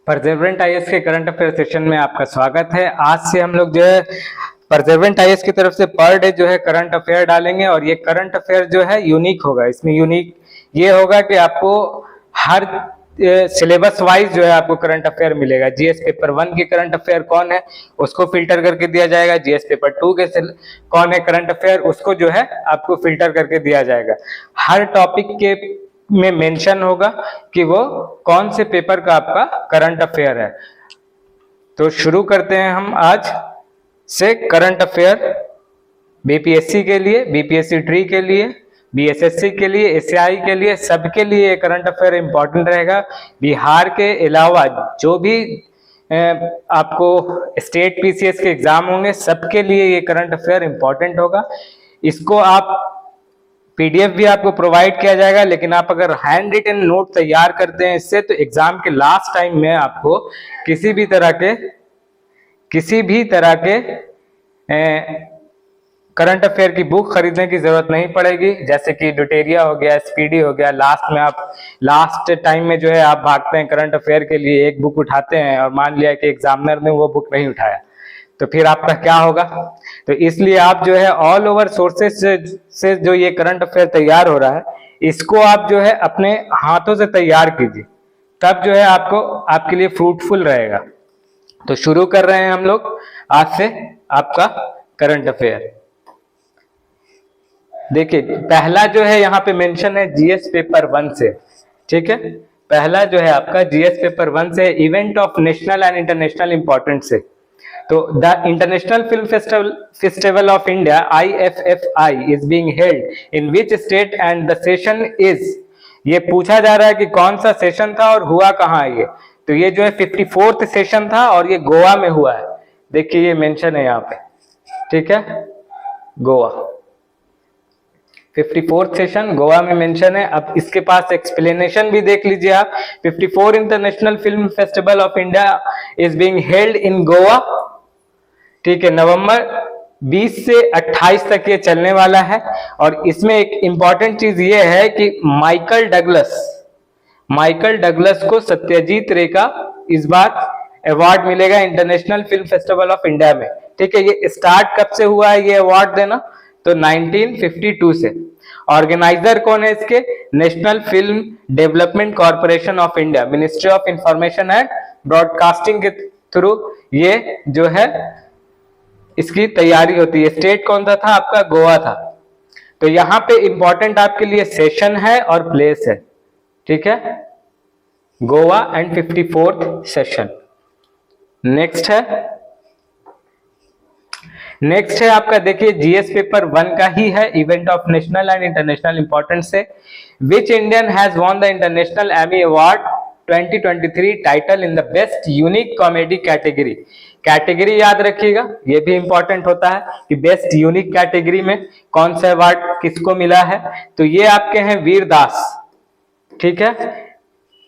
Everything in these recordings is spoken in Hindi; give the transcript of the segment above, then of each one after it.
परसेवरेंट आईएएस के करंट अफेयर सेशन में आपका स्वागत है। आज से हम लोग जो है परसेवरेंट आईएएस की तरफ से पर डे जो है करंट अफेयर डालेंगे और ये करंट अफेयर जो है यूनिक होगा। इसमें यूनिक ये होगा कि आपको हर सिलेबस वाइज जो है आपको करंट अफेयर मिलेगा। जीएस पेपर 1 के करंट अफेयर कौन है उसको फिल्टर करके दिया जाएगा। जीएस पेपर 2 के कौन है करंट अफेयर उसको जो है आपको फिल्टर करके दिया जाएगा। हर टॉपिक के में मेंशन होगा कि वो कौन से पेपर का आपका करंट अफेयर है। तो शुरू करते हैं हम आज से करंट अफेयर बीपीएससी के लिए, बीपीएससी ट्री के लिए, बीएसएससी के लिए, एसआई के लिए, सबके लिए ये करंट अफेयर इंपॉर्टेंट रहेगा। बिहार के अलावा जो भी आपको स्टेट पीसीएस के एग्जाम होंगे सबके लिए ये करंट अफेयर इंपॉर्टेंट होगा। इसको आप पीडीएफ भी आपको प्रोवाइड किया जाएगा, लेकिन आप अगर हैंड रिटन नोट तैयार करते हैं इससे तो एग्जाम के लास्ट टाइम में आपको किसी भी तरह के करंट अफेयर की बुक खरीदने की जरूरत नहीं पड़ेगी। जैसे कि ड्यूटेरिया हो गया, स्पीडी हो गया, लास्ट टाइम में जो है आप भागते हैं करंट अफेयर के लिए, एक बुक उठाते हैं और मान लिया कि एग्जामिनर ने वो बुक नहीं उठाया तो फिर आपका क्या होगा। तो इसलिए आप जो है ऑल ओवर सोर्सेस से जो ये करंट अफेयर तैयार हो रहा है इसको आप जो है अपने हाथों से तैयार कीजिए, तब जो है आपके लिए फ्रूटफुल रहेगा। तो शुरू कर रहे हैं हम लोग आज से आपका करंट अफेयर। देखिए पहला जो है यहाँ पे मेंशन है जीएस पेपर 1 से, ठीक है। पहला जो है आपका जीएस पेपर 1 से event of national and international importance से। तो the international film festival of India IFFI is being held in which state and the session is. ये पूछा जा रहा है कि कौन सा सेशन था और हुआ कहाँ ये। तो ये जो है 54th सेशन था और ये गोवा में हुआ है। देखिए ये मेंशन है यहाँ पे, ठीक है, गोवा 54th सेशन गोवा में मेंशन है। अब इसके पास एक्सप्लेनेशन भी देख लीजिए आप। 54 international film festival of India is being held in Goa, ठीक है। नवंबर 20 से 28 तक ये चलने वाला है। और इसमें एक इंपॉर्टेंट चीज ये है कि माइकल डगलस को सत्यजीत रे का इस बार अवार्ड मिलेगा international film festival of India में, ठीक है। ये स्टार्ट कब से हुआ है ये अवार्ड देना, तो 1952 से। ऑर्गेनाइजर कौन है इसके, national film development corporation of India, ministry of information and broadcasting के थ्रू ये जो है इसकी तैयारी होती है। स्टेट कौन सा था आपका, गोवा था। तो यहां पे इंपॉर्टेंट आपके लिए सेशन है और प्लेस है, ठीक है, Goa and 54th session. Next है आपका, देखिए जीएस पेपर 1 का ही है, event of national and international importance से। Which Indian has won the international Emmy award 2023 title in the best unique comedy category याद रखिएगा, ये भी इंपॉर्टेंट होता है कि बेस्ट यूनिक कैटेगरी में कौन सा अवार्ड किसको मिला है। तो ये आपके हैं वीर दास, ठीक है,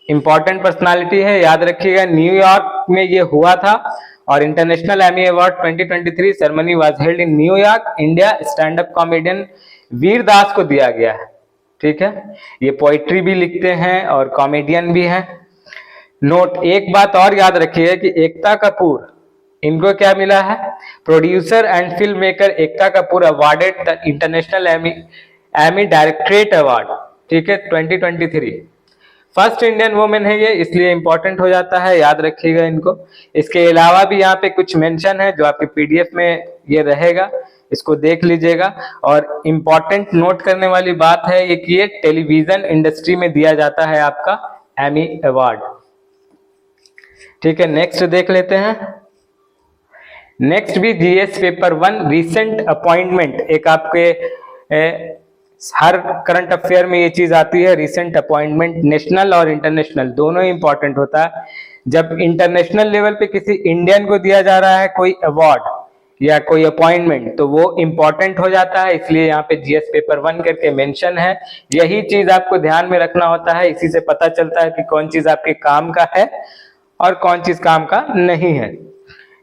इंपॉर्टेंट पर्सनालिटी है, याद रखिएगा। न्यूयॉर्क में ये हुआ था और international Emmy award 2023 ceremony was held in New York, India. Stand up comedian Vir Das को दिया गया है, ठीक है। ये पोइट्री भी लिखते हैं और कॉमेडियन भी हैं। नोट एक बात और याद रखिए कि एकता कपूर, इनको क्या मिला है, producer and film maker Ekta Kapoor awarded the international Amy directorate award, ठीक है, 2023। फर्स्ट इंडियन वुमेन है ये, इसलिए इंपॉर्टेंट हो जाता है, याद रखिएगा इनको। इसके अलावा भी यहाँ पे कुछ मेंशन है जो आपके पीडीएफ में ये रहेगा, इसको देख लीजिएगा। और इंपॉर्टेंट नोट करने वाली बात है ये कि ये टेलीविजन इंडस्ट्री में दिया जाता है आपका एमी अवार्ड, ठीक है। नेक्स्ट देख लेते हैं। नेक्स्ट भी जीएस पेपर 1 रीसेंट अपॉइंटमेंट, एक आपके हर करंट अफेयर में ये चीज आती है, रीसेंट अपॉइंटमेंट नेशनल और इंटरनेशनल दोनों ही इंपॉर्टेंट होता है। जब इंटरनेशनल लेवल पे किसी इंडियन को दिया जा रहा है कोई अवार्ड या कोई अपॉइंटमेंट तो वो इंपॉर्टेंट हो जाता है, इसलिए यहाँ पे जीएस पेपर 1 करके मेंशन है। यही चीज आपको ध्यान में रखना होता है, इसी से पता चलता है कि कौन चीज आपके काम का है और कौन चीज काम का नहीं है,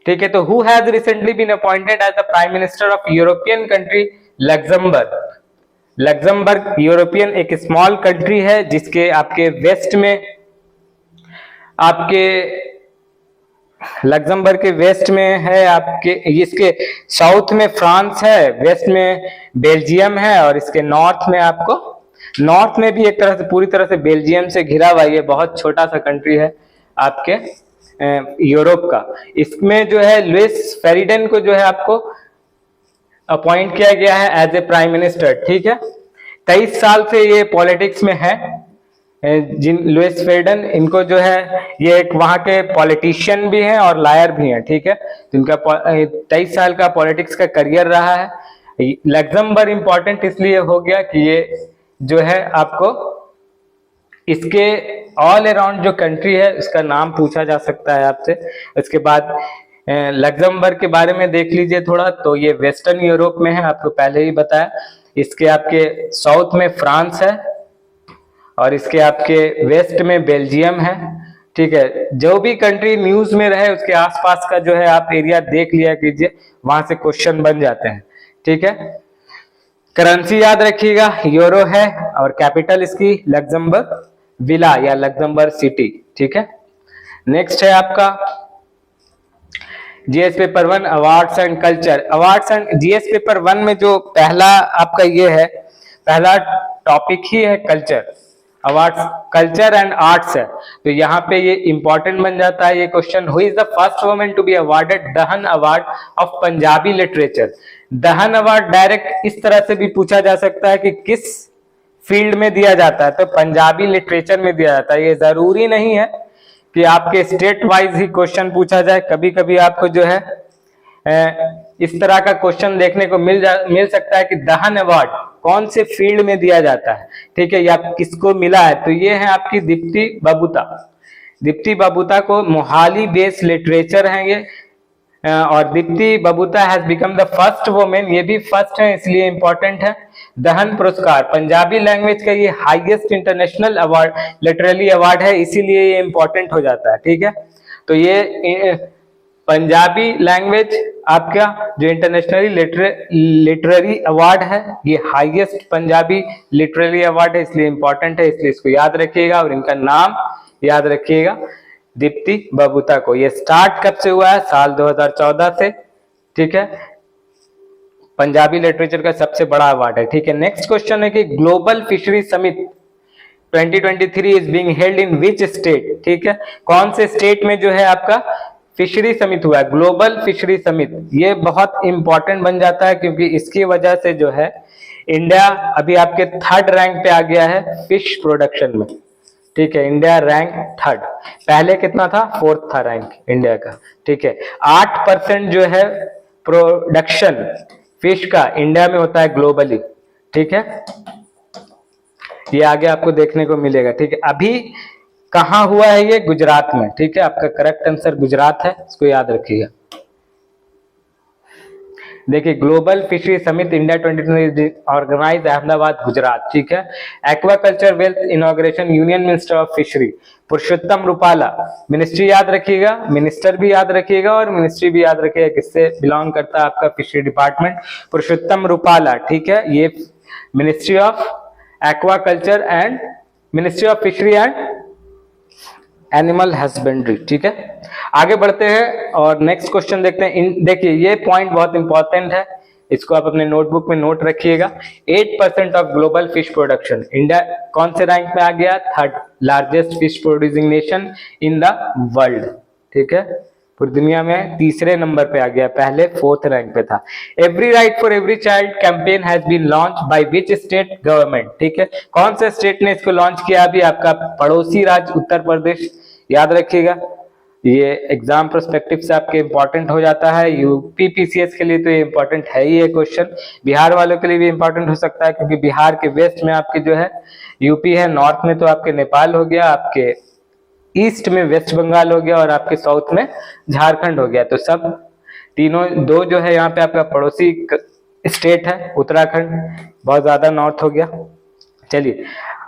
ठीक है। तो who has recently been appointed as the prime minister of European country Luxembourg European एक स्मॉल कंट्री है जिसके आपके वेस्ट में आपके लग्जमबर्ग के वेस्ट में है आपके, इसके साउथ में फ्रांस है, वेस्ट में बेल्जियम है, और इसके नॉर्थ में आपको, नॉर्थ में भी एक तरह से पूरी तरह से बेल्जियम से घिरा हुआ ये बहुत छोटा सा कंट्री है आपके यूरोप का। इसमें जो है लुइस फेरिडेन को जो है आपको अपॉइंट किया गया है एज ए प्राइम मिनिस्टर, ठीक है। 23 साल से ये पॉलिटिक्स में है। जिन लुइस फेरिडेन, इनको जो है ये एक वहां के पॉलिटिशियन भी हैं और लायर भी हैं, ठीक है। तो इनका 23 साल का पॉलिटिक्स का करियर रहा है। लग्जमबर्ग इंपॉर्टेंट इसलिए हो गया कि ये जो है आपको इसके ऑल अराउंड जो कंट्री है उसका नाम पूछा जा सकता है आपसे। उसके बाद लग्जमबर्ग के बारे में देख लीजिए थोड़ा, तो ये वेस्टर्न यूरोप में है, आपको पहले ही बताया। इसके आपके साउथ में फ्रांस है और इसके आपके वेस्ट में बेल्जियम है, ठीक है। जो भी कंट्री न्यूज में रहे उसके आसपास का जो है आप एरिया देख लिया कीजिए, वहां से क्वेश्चन बन जाते हैं, ठीक है। करेंसी याद रखिएगा यूरो है और कैपिटल इसकी लग्जमबर्ग विला या लग्जमबर्ग सिटी, ठीक है। नेक्स्ट है आपका GS paper 1 awards and culture. Awards and GS paper 1 में जो पहला आपका ये है, पहला टॉपिक ही है culture, awards culture and arts है। तो यहाँ पे ये इंपॉर्टेंट बन जाता है ये question, who is the first woman to be awarded Dhahan award of Punjabi literature. Dhahan award direct इस तरह से भी पूछा जा सकता है कि किस फील्ड में दिया जाता है, तो पंजाबी लिटरेचर में दिया जाता है। ये जरूरी नहीं है कि आपके स्टेट वाइज ही क्वेश्चन पूछा जाए, कभी कभी आपको जो है इस तरह का क्वेश्चन देखने को मिल सकता है कि दहन अवार्ड कौन से फील्ड में दिया जाता है, ठीक है, या किसको मिला है। तो ये है आपकी दीप्ति बबूता। दीप्ति बबूता को मोहाली बेस्ड लिटरेचर है ये, और Deepti बबूता has become the first women, ये भी फर्स्ट है इसलिए इंपॉर्टेंट है। दहन पुरस्कार पंजाबी लैंग्वेज का ये highest international award, literary award है, इसीलिए ये इंपॉर्टेंट हो जाता है, ठीक है। तो ये पंजाबी लैंग्वेज आपका जो इंटरनेशनली लिटरेरी अवार्ड है, ये हाईएस्ट पंजाबी लिटरेरी अवार्ड है, इसलिए इंपॉर्टेंट है, इसलिए इसको याद रखिएगा और इनका नाम याद रखिएगा, दीप्ति बबूता को। ये स्टार्ट कब से हुआ है? साल 2014 से, ठीक है। पंजाबी लिटरेचर का सबसे बड़ा अवार्ड है, ठीक है। नेक्स्ट क्वेश्चन है कि global fishery summit 2023 is being held in which state, ठीक है। कौन से स्टेट में जो है आपका फिशरी समिट हुआ है, ग्लोबल फिशरी समिट। ये बहुत इंपॉर्टेंट बन जाता है क्योंकि इसकी वजह से जो है इंडिया अभी आपके 3rd रैंक पे आ गया है फिश प्रोडक्शन में, ठीक है। इंडिया रैंक 3rd, पहले कितना था? 4th था रैंक इंडिया का, ठीक है। 8% जो है प्रोडक्शन फिश का इंडिया में होता है ग्लोबली, ठीक है। ये आगे आपको देखने को मिलेगा, ठीक है। अभी कहां हुआ है ये? गुजरात में, ठीक है। आपका करेक्ट आंसर गुजरात है, इसको याद रखिएगा। देखिए global fishery summit India 2023 organise Ahmedabad Gujarat, ठीक है। Aquaculture wealth inauguration union minister of fishery Purushottam Rupala, ministry याद रखिएगा, मिनिस्टर भी याद रखिएगा और मिनिस्ट्री भी याद रखिएगा किससे बिलोंग करता है आपका फिशरी डिपार्टमेंट, पुरुषोत्तम रूपाला, ठीक है। ये ministry of aquaculture and ministry of fishery and animal husbandry, ठीक है। आगे बढ़ते हैं और नेक्स्ट क्वेश्चन देखते हैं। देखिए ये पॉइंट बहुत इंपॉर्टेंट है, इसको आप अपने नोटबुक में नोट रखिएगा। 8% of global fish production, India कौन से रैंक में आ गया? 3rd largest fish producing nation in the world, ठीक है। पूरी दुनिया में 3रे नंबर पे आ गया, पहले 4th रैंक पे था। Every right for every child campaign has been launched by which state government, ठीक है। कौन से स्टेट ने इसको लॉन्च किया? अभी आपका पड़ोसी राज्य उत्तर प्रदेश, याद रखिएगा। ये एग्जाम प्रोस्पेक्टिव से आपके इंपॉर्टेंट हो जाता है, यूपी पीसीएस के लिए तो ये इंपॉर्टेंट है ही ये क्वेश्चन, बिहार वालों के लिए भी इंपॉर्टेंट हो सकता है क्योंकि बिहार के वेस्ट में आपके जो है यूपी है, नॉर्थ में तो आपके नेपाल हो गया, आपके ईस्ट में वेस्ट बंगाल हो गया और आपके साउथ में झारखंड हो गया। तो सब तीनों दो जो है यहाँ पे आपका पड़ोसी स्टेट है, उत्तराखंड बहुत ज्यादा नॉर्थ हो गया। चलिए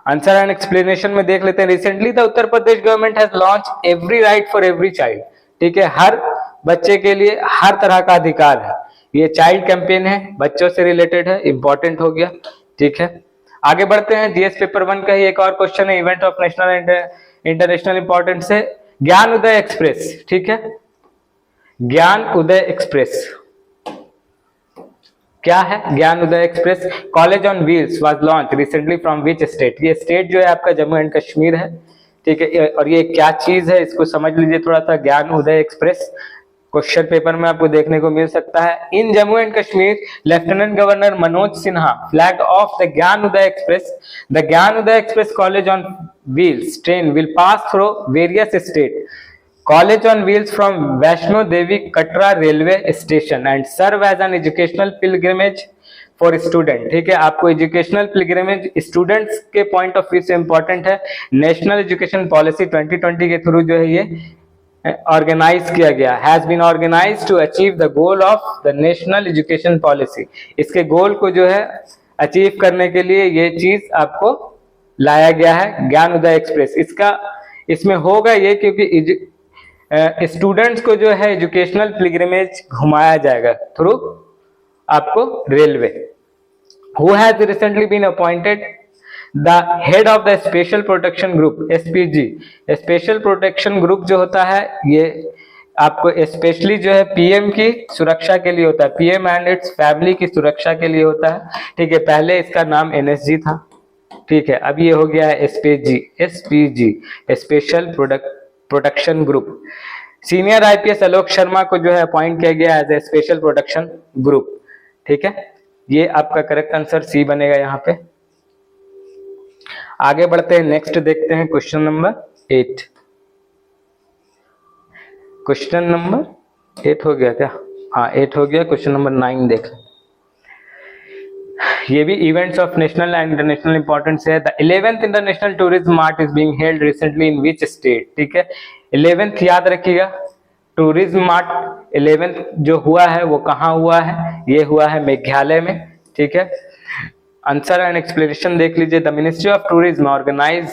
आंसर एंड एक्सप्लेनेशन में देख लेते हैं। Recently the Uttar Pradesh government has launch every right for every child, ठीक है। हर बच्चे के लिए हर तरह का अधिकार है, ये चाइल्ड कैंपेन है, बच्चों से रिलेटेड है, इंपॉर्टेंट हो गया, ठीक है। आगे बढ़ते हैं। जीएस पेपर 1 का ही एक और क्वेश्चन है, event of national and international importance है ज्ञान उदय एक्सप्रेस, ठीक है। ज्ञान उदय एक्सप्रेस क्या है? Gyan Uday express college on wheels was launch recently from which state? ये स्टेट जो है आपका जम्मू एंड कश्मीर है, ठीक है। और ये क्या चीज है इसको समझ लीजिए थोड़ा सा। ज्ञान उदय एक्सप्रेस क्वेश्चन पेपर में आपको देखने को मिल सकता है। In Jammu and Kashmir lieutenant governor Manoj Sinha flag off the Gyan Uday express. The Gyan Uday express college on wheels train will pass through various state College on Wheels from Vaishno Devi Katra railway station and serve as an educational pilgrimage for student। ठीक है, आपको एजुकेशनल पिलग्रिमेज स्टूडेंट्स के पॉइंट ऑफ व्यू से इंपॉर्टेंट है। नेशनल एजुकेशन पॉलिसी 2020 के थ्रू जो है ये ऑर्गेनाइज किया गया, has been organise to achieve the goal of the national education policy. इसके गोल को जो है अचीव करने के लिए ये चीज आपको लाया गया है ज्ञान उदय एक्सप्रेस। इसमें होगा ये क्योंकि स्टूडेंट्स को जो है एजुकेशनल पिलग्रिमेज घुमाया जाएगा थ्रू आपको railway. Who has recently been appointed the head of the special protection group SPG. Special protection group जो होता है ये आपको स्पेशली जो है पीएम की सुरक्षा के लिए होता है, पीएम एंड इट्स फैमिली की सुरक्षा के लिए होता है, ठीक है। पहले इसका नाम एनएसजी था, ठीक है, अब ये हो गया है SPG special protection group. Senior IPS Alok Sharma को जो है अपॉइंट किया गया as a special protection group, ठीक है। ये आपका करेक्ट आंसर सी बनेगा यहाँ पे। आगे बढ़ते हैं, नेक्स्ट देखते हैं क्वेश्चन नंबर 8। क्वेश्चन नंबर 8 हो गया क्या? हाँ 8 हो गया। क्वेश्चन नंबर 9 देख लें। ये भी events of national and international importance है। The 11th international tourism mart is being held recently in which state? ठीक है, 11th याद रखिएगा। टूरिज्म मार्ट 11th जो हुआ है वो कहाँ हुआ है? ये हुआ है मेघालय में, ठीक है। आंसर एंड एक्सप्लेनेशन देख लीजिए। The ministry of tourism organise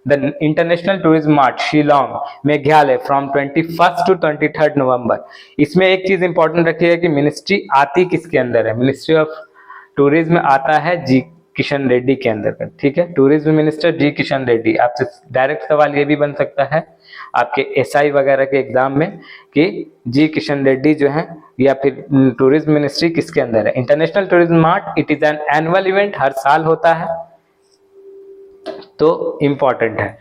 the international tourism mart Shillong Meghalaya from 21 to 23 November. इसमें एक चीज इंपॉर्टेंट रखिएगा कि मिनिस्ट्री आती किसके अंदर है? मिनिस्ट्री ऑफ टूरिज्म आता है जी किशन रेड्डी के अंदर का, ठीक है। टूरिज्म मिनिस्टर जी किशन रेड्डी। आपसे डायरेक्ट सवाल ये भी बन सकता है आपके एसआई वगैरह के एग्जाम में कि जी किशन रेड्डी जो है या फिर टूरिज्म मिनिस्ट्री किसके अंदर है? International tourism mart it is an annual event, हर साल होता है, तो इंपॉर्टेंट है।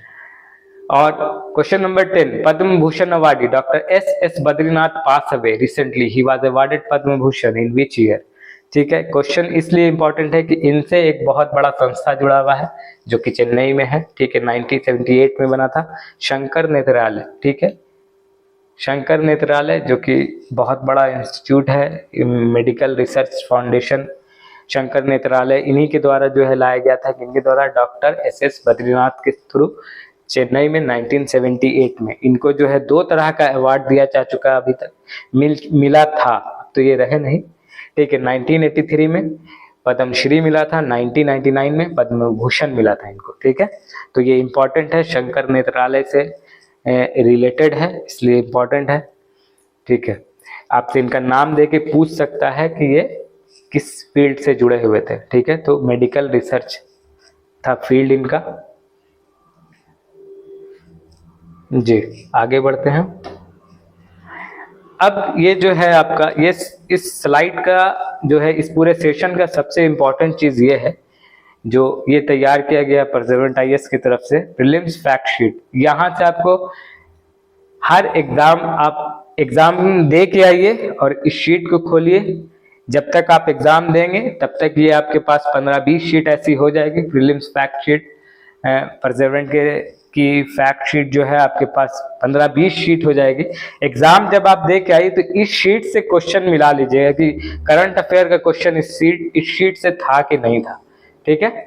और question number 10, Padma Bhushan awardee doctor S Badrinath pass away recently, he was awarded Padma Bhushan in which year? ठीक है, क्वेश्चन इसलिए इंपॉर्टेंट है कि इनसे एक बहुत बड़ा संस्था जुड़ा हुआ है जो कि चेन्नई में है, ठीक है। 1978 में बना था शंकर नेत्रालय, ठीक है। शंकर नेत्रालय जो कि बहुत बड़ा इंस्टीट्यूट है, मेडिकल रिसर्च फाउंडेशन शंकर नेत्रालय, इन्हीं के द्वारा जो है लाया गया था। इनके द्वारा डॉक्टर एस बद्रीनाथ के थ्रू चेन्नई में 1978 में इनको जो है 2 तरह का अवार्ड दिया जा चुका है अभी तक, मिला था, तो ये रहे नहीं, ठीक है। 1983 में पद्मश्री मिला था, 1999 में पद्म भूषण मिला था इनको, ठीक है। तो ये इंपॉर्टेंट है, शंकर नेत्रालय से रिलेटेड है इसलिए इंपॉर्टेंट है, ठीक है। आपसे इनका नाम दे के पूछ सकता है कि ये किस फील्ड से जुड़े हुए थे, ठीक है। तो मेडिकल रिसर्च था फील्ड इनका। जी आगे बढ़ते हैं। अब ये जो है आपका ये इस स्लाइड का जो है इस पूरे सेशन का सबसे इंपॉर्टेंट चीज ये है जो ये तैयार किया गया परसेवरेंट आईएएस की तरफ से, प्रीलिम्स फैक्ट शीट। यहाँ से आपको हर आप एग्जाम दे के आइए और इस शीट को खोलिए। जब तक आप एग्जाम देंगे तब तक ये आपके पास 15-20 शीट ऐसी हो जाएगी, प्रीलिम्स फैक्ट शीट परसेवरेंट की फैक्ट शीट जो है आपके पास 15-20 शीट हो जाएगी। एग्जाम जब आप दे के आइए तो इस शीट से क्वेश्चन मिला लीजिएगा कि करंट अफेयर का क्वेश्चन इस शीट से था कि नहीं था, ठीक है।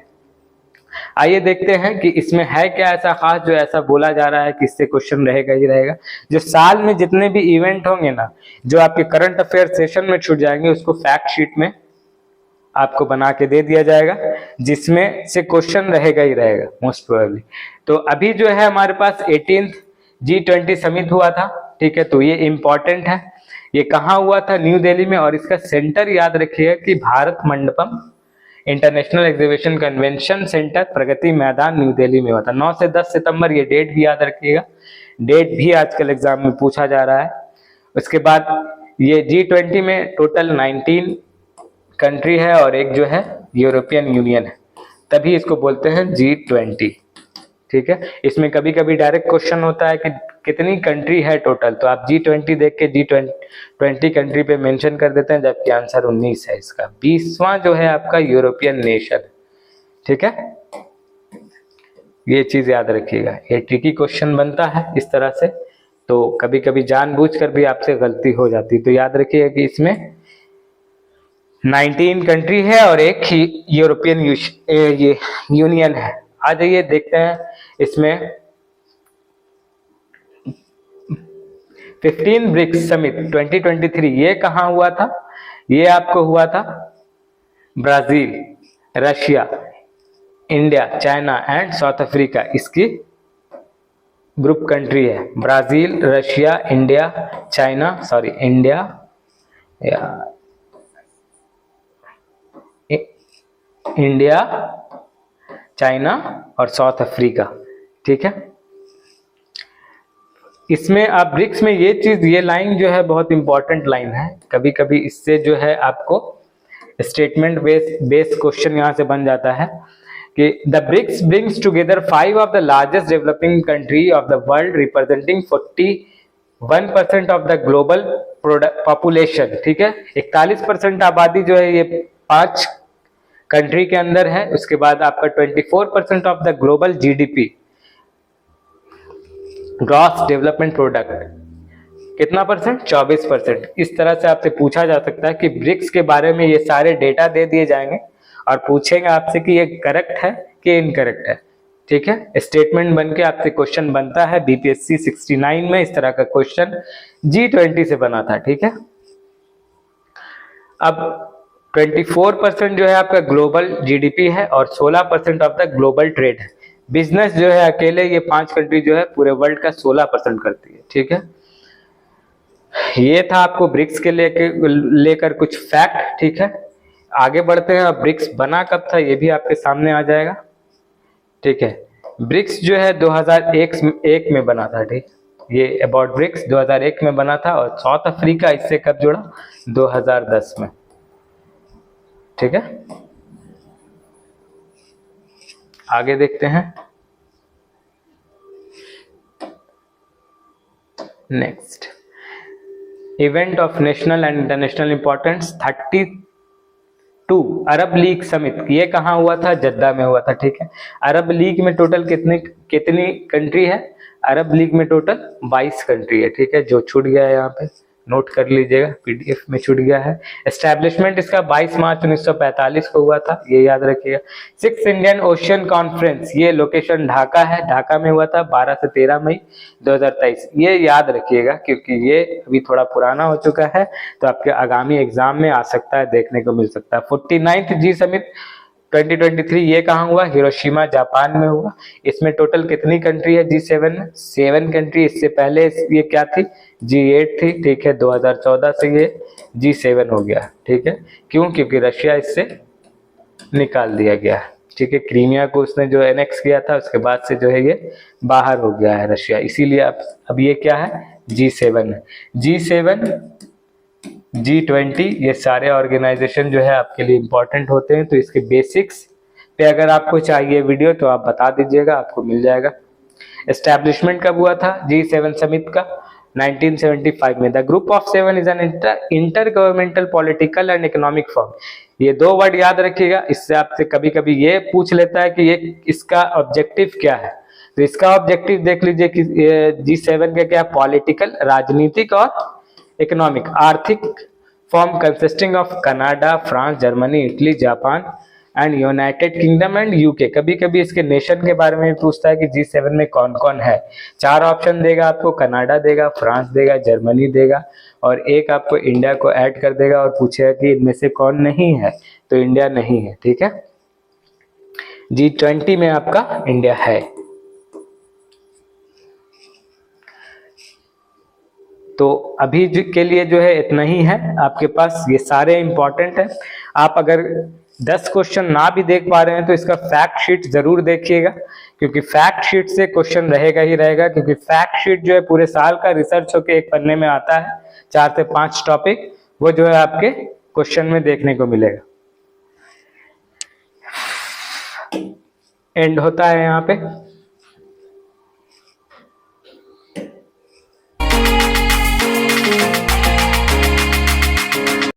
आइए देखते हैं कि इसमें है क्या ऐसा खास जो ऐसा बोला जा रहा है कि इससे क्वेश्चन रहेगा ही रहेगा। जो साल में जितने भी इवेंट होंगे ना, जो आपके करंट अफेयर सेशन में छूट जाएंगे, उसको फैक्ट शीट में आपको बना के दे दिया जाएगा, जिसमें से क्वेश्चन रहेगा ही रहेगा मोस्ट प्रोबेबली। तो अभी जो है हमारे पास 18th G20 समिट हुआ था, ठीक है। तो ये इंपॉर्टेंट है। ये कहाँ हुआ था? न्यू दिल्ली में। और इसका सेंटर याद रखिएगा कि Bharat Mandapam international exhibition convention centre, Pragati Maidan, new Delhi में हुआ था। 9 से 10 सितंबर, ये डेट भी याद रखिएगा। डेट भी आजकल एग्जाम में पूछा जा रहा है। उसके बाद ये G20 में टोटल 19 कंट्री है और एक जो है यूरोपियन यूनियन है, तभी इसको बोलते हैं G20। ठीक है, इसमें कभी कभी डायरेक्ट क्वेश्चन होता है कि कितनी कंट्री है टोटल, तो आप G20 देख के G20 कंट्री पे मेंशन कर देते हैं, जबकि आंसर 19 है इसका। 20वां जो है आपका यूरोपियन नेशन। ठीक है, ये चीज याद रखिएगा, ये ट्रिकी क्वेश्चन बनता है इस तरह से, तो कभी कभी जानबूझकर भी आपसे गलती हो जाती है। तो याद रखिएगा कि इसमें 19 कंट्री है और एक ही यूरोपियन ये यूनियन है। आ जाइए देखते हैं इसमें 15 ब्रिक्स समिट 2023 ये कहाँ हुआ था? ये आपको हुआ था Brazil, Russia, India, China and south Africa, इसकी ग्रुप कंट्री है। Brazil, Russia, India, China, sorry India India, China और साउथ अफ्रीका। ठीक है, इसमें आप ब्रिक्स में ये चीज, ये लाइन जो है बहुत इंपॉर्टेंट लाइन है, कभी कभी इससे जो है आपको स्टेटमेंट बेस्ड क्वेश्चन यहां से बन जाता है कि the BRICS brings together 5 of the largest developing country of the world representing 41% of the global population. ठीक है, 41% आबादी जो है ये 5 कंट्री के अंदर है। उसके बाद आपका 24% of the global GDP, gross development product, कितना परसेंट? 24%। इस तरह से आपसे पूछा जा सकता है कि ब्रिक्स के बारे में ये सारे डेटा दे दिए जाएंगे और पूछेंगे आपसे कि ये करेक्ट है कि इनकरेक्ट है। ठीक है, स्टेटमेंट बन के आपसे क्वेश्चन बनता है। बीपीएससी 69 में इस तरह का क्वेश्चन G20 से बना था। ठीक है, अब 24% जो है आपका ग्लोबल जीडीपी है और 16% ऑफ द ग्लोबल ट्रेड है। बिजनेस जो है अकेले ये 5 कंट्री जो है पूरे वर्ल्ड का 16% करती है। ठीक है, ये था आपको ब्रिक्स के लेकर कुछ फैक्ट। ठीक है, आगे बढ़ते हैं। अब ब्रिक्स बना कब था ये भी आपके सामने आ जाएगा। ठीक है, ब्रिक्स जो है 2001 में बना था। ठीक, ये अबाउट ब्रिक्स 2001 में बना था और साउथ अफ्रीका इससे कब जुड़ा? 2010 में। ठीक है, आगे देखते हैं। Next, event of national and international importance 32 Arab league summit, ये कहाँ हुआ था? जद्दा में हुआ था। ठीक है, अरब लीग में टोटल कितनी कंट्री है? अरब लीग में टोटल 22 कंट्री है। ठीक है, जो छूट गया है यहाँ पे नोट कर लीजिएगा, पीडीएफ में छूट गया है। एस्टैब्लिशमेंट इसका 22 मार्च 1945 को हुआ था, ये याद रखिएगा। 6th इंडियन ओशियन कॉन्फ्रेंस, ये लोकेशन ढाका है, ढाका में हुआ था 12 से 13 मई 2023। ये याद रखिएगा क्योंकि ये अभी थोड़ा पुराना हो चुका है, तो आपके आगामी एग्जाम में आ सकता है, देखने को मिल सकता है। 49th जी समिट 2023 ये कहाँ हुआ? हिरोशिमा, जापान में हुआ। इसमें टोटल कितनी कंट्री है G7 में? 7 कंट्री। इससे पहले ये क्या थी? G8 थी। ठीक है, 2014 से ये G7 हो गया। ठीक है, क्यों? क्योंकि रशिया इससे निकाल दिया गया। ठीक है, क्रीमिया को उसने जो एनेक्स किया था उसके बाद से जो है ये बाहर हो गया है रशिया, इसीलिए अब ये क्या है? G7 है। G7, G20 ये सारे ऑर्गेनाइजेशन जो है आपके लिए इंपॉर्टेंट होते हैं, तो इसके बेसिक्स पे अगर आपको चाहिए वीडियो तो आप बता दीजिएगा, आपको मिल जाएगा। एस्टैब्लिशमेंट कब हुआ था G7 समिट का? 1975 में। The group of 7 is an inter governmental political and economic form. ये 2 वर्ड याद रखिएगा, इससे आपसे कभी कभी ये पूछ लेता है कि ये इसका ऑब्जेक्टिव क्या है। तो इसका ऑब्जेक्टिव देख लीजिए कि G7 का क्या? पॉलिटिकल, राजनीतिक और इकोनॉमिक, आर्थिक form consisting of Canada, France, Germany, Italy, Japan and United kingdom and UK. कभी कभी इसके नेशन के बारे में पूछता है कि G7 में कौन कौन है। 4 ऑप्शन देगा आपको, कनाडा देगा, फ्रांस देगा, जर्मनी देगा और एक आपको इंडिया को ऐड कर देगा और पूछेगा कि इनमें से कौन नहीं है, तो इंडिया नहीं है। ठीक है, G20 में आपका इंडिया है। तो अभी के लिए जो है इतना ही है आपके पास, ये सारे इंपॉर्टेंट है। आप अगर 10 क्वेश्चन ना भी देख पा रहे हैं तो इसका फैक्ट शीट जरूर देखिएगा, क्योंकि फैक्ट शीट से क्वेश्चन रहेगा ही रहेगा, क्योंकि फैक्ट शीट जो है पूरे साल का रिसर्च होके एक पन्ने में आता है, 4 से 5 टॉपिक, वो जो है आपके क्वेश्चन में देखने को मिलेगा। एंड होता है यहाँ पे।